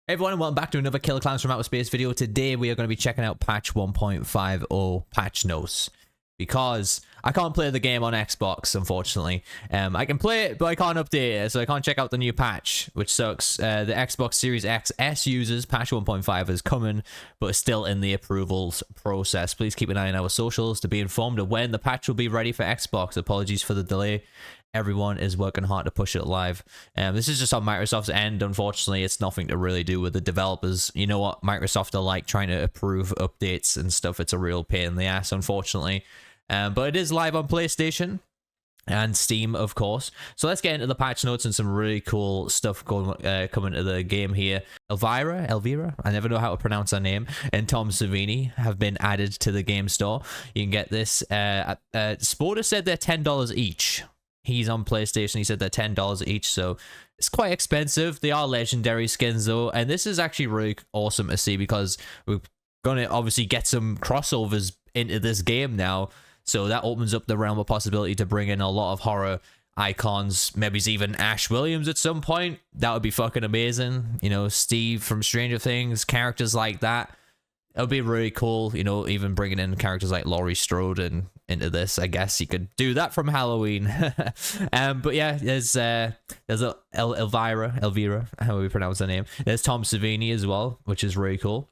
Hey everyone, and welcome back to another Klowns from Outer Space video. Today we are going to be checking out patch 1.50 patch notes, because I can't play the game on Xbox, unfortunately. I can play it, but I can't update it, so I can't check out the new patch, which sucks. The Xbox Series XS users, patch 1.5 is coming, but it's still in the approvals process. Please keep an eye on our socials to be informed of when the patch will be ready for Xbox. Apologies for the delay. Everyone is working hard to push it live. This is just on Microsoft's end. Unfortunately, it's nothing to really do with the developers. You know what Microsoft are like, trying to approve updates and stuff. It's a real pain in the ass, unfortunately. But it is live on PlayStation and Steam, of course. So let's get into the patch notes and some really cool stuff coming to the game here. Elvira, I never know how to pronounce her name, and Tom Savini have been added to the game store. You can get this. Sporter said they're $10 each. He's on PlayStation. He said they're $10 each, so it's quite expensive. They are legendary skins, though, and this is actually really awesome to see, because we're going to obviously get some crossovers into this game now, so that opens up the realm of possibility to bring in a lot of horror icons. Maybe even Ash Williams at some point. That would be fucking amazing. You know, Steve from Stranger Things, characters like that. It would be really cool, you know, even bringing in characters like Laurie Strode and into this. I guess you could do that from Halloween. But yeah, there's Elvira, how we pronounce her name. There's Tom Savini as well, which is really cool.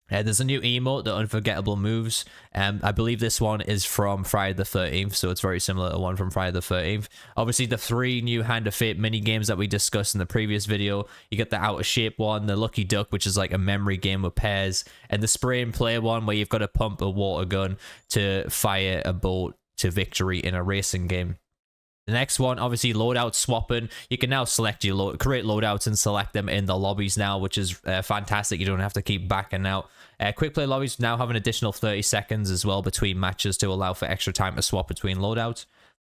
There's a new emote, the Unforgettable Moves. I believe this one is from Friday the 13th, so it's very similar to one from Friday the 13th. Obviously, the 3 new Hand of Fate mini games that we discussed in the previous video. You get the Out of Shape one, the Lucky Duck, which is like a memory game with pairs, and the Spray and Play one, where you've got to pump a water gun to fire a boat to victory in a racing game. The next one, obviously, loadout swapping. You can now select your create loadouts and select them in the lobbies now, which is fantastic. You don't have to keep backing out. Quick play lobbies now have an additional 30 seconds as well between matches to allow for extra time to swap between loadouts.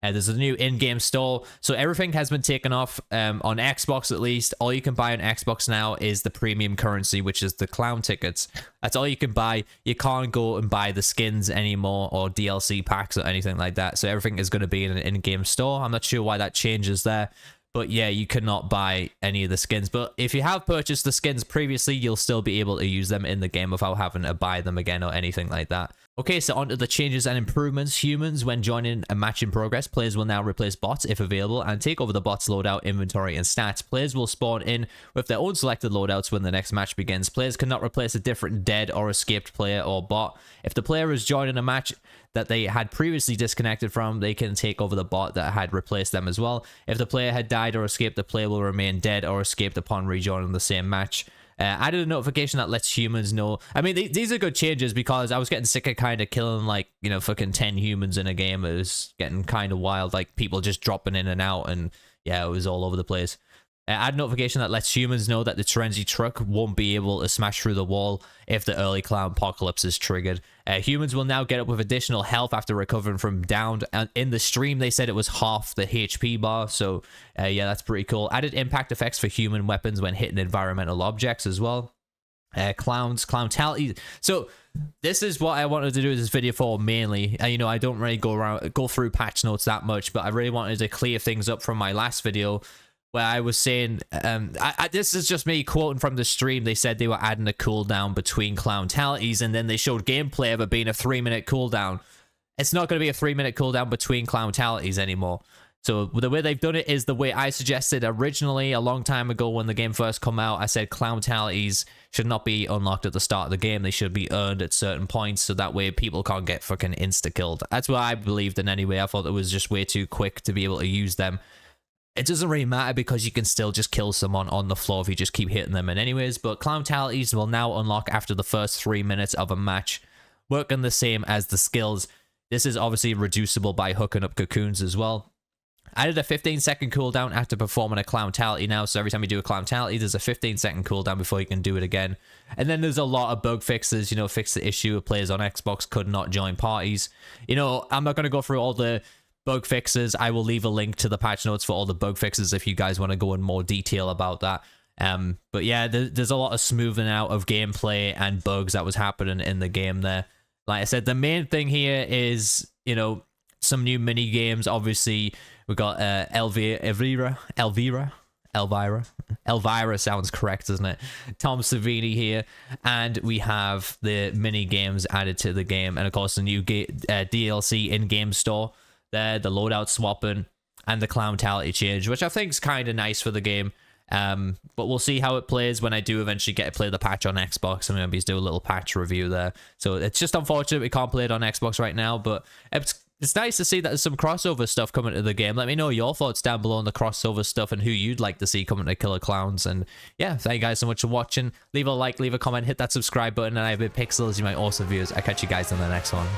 There's a new in-game store, so everything has been taken off on Xbox at least. All you can buy on Xbox now is the premium currency, which is the Klown tickets. That's all you can buy. You can't go and buy the skins anymore or DLC packs or anything like that. So everything is going to be in an in-game store. I'm not sure why that changes there, but yeah, you cannot buy any of the skins. But if you have purchased the skins previously, you'll still be able to use them in the game without having to buy them again or anything like that. Okay, so onto the changes and improvements. Humans, when joining a match in progress, players will now replace bots if available and take over the bots' loadout, inventory, and stats. Players will spawn in with their own selected loadouts when the next match begins. Players cannot replace a different dead or escaped player or bot. If the player is joining a match that they had previously disconnected from, they can take over the bot that had replaced them as well. If the player had died or escaped, the player will remain dead or escaped upon rejoining the same match. Added a notification that lets humans know. I mean, these are good changes, because I was getting sick of kind of killing, like, you know, fucking 10 humans in a game. It was getting kind of wild, like people just dropping in and out, and yeah, it was all over the place. Add notification that lets humans know that the Terenzi truck won't be able to smash through the wall if the early clown apocalypse is triggered. Humans will now get up with additional health after recovering from downed. And in the stream, they said it was half the HP bar. So yeah, that's pretty cool. Added impact effects for human weapons when hitting environmental objects as well. Klowntalities. So this is what I wanted to do this video for mainly. You know, I don't really go through patch notes that much, but I really wanted to clear things up from my last video, where I was saying, this is just me quoting from the stream. They said they were adding a cooldown between Klowntalities, and then they showed gameplay of it being a 3-minute cooldown. It's not going to be a 3-minute cooldown between Klowntalities anymore. So the way they've done it is the way I suggested originally a long time ago when the game first came out. I said Klowntalities should not be unlocked at the start of the game. They should be earned at certain points, so that way people can't get fucking insta-killed. That's what I believed in anyway. I thought it was just way too quick to be able to use them. It doesn't really matter, because you can still just kill someone on the floor if you just keep hitting them. And anyways, but Klowntalities will now unlock after the first 3 minutes of a match, working the same as the skills. This is obviously reducible by hooking up cocoons as well. Added a 15-second cooldown after performing a Klowntality now, so every time you do a Klowntality, there's a 15-second cooldown before you can do it again. And then there's a lot of bug fixes, you know, fix the issue of players on Xbox could not join parties. You know, I'm not going to go through all the bug fixes. I will leave a link to the patch notes for all the bug fixes if you guys want to go in more detail about that. But yeah, there's a lot of smoothing out of gameplay and bugs that was happening in the game there. Like I said, the main thing here is, you know, some new mini games. Obviously, we got Elvira, Elvira. Elvira sounds correct, doesn't it? Tom Savini here. And we have the mini games added to the game. And of course, the new DLC in-game store there, the loadout swapping, and the Klowntality change, which I think is kind of nice for the game. But we'll see how it plays when I do eventually get to play the patch on Xbox, and maybe do a little patch review there. So it's just unfortunate we can't play it on Xbox right now, but it's nice to see that there's some crossover stuff coming to the game. Let me know your thoughts down below on the crossover stuff and who you'd like to see coming to Killer Klowns. And yeah, thank you guys so much for watching. Leave a like, leave a comment, hit that subscribe button, and I have big pixels, you my awesome viewers. I'll catch you guys in the next one.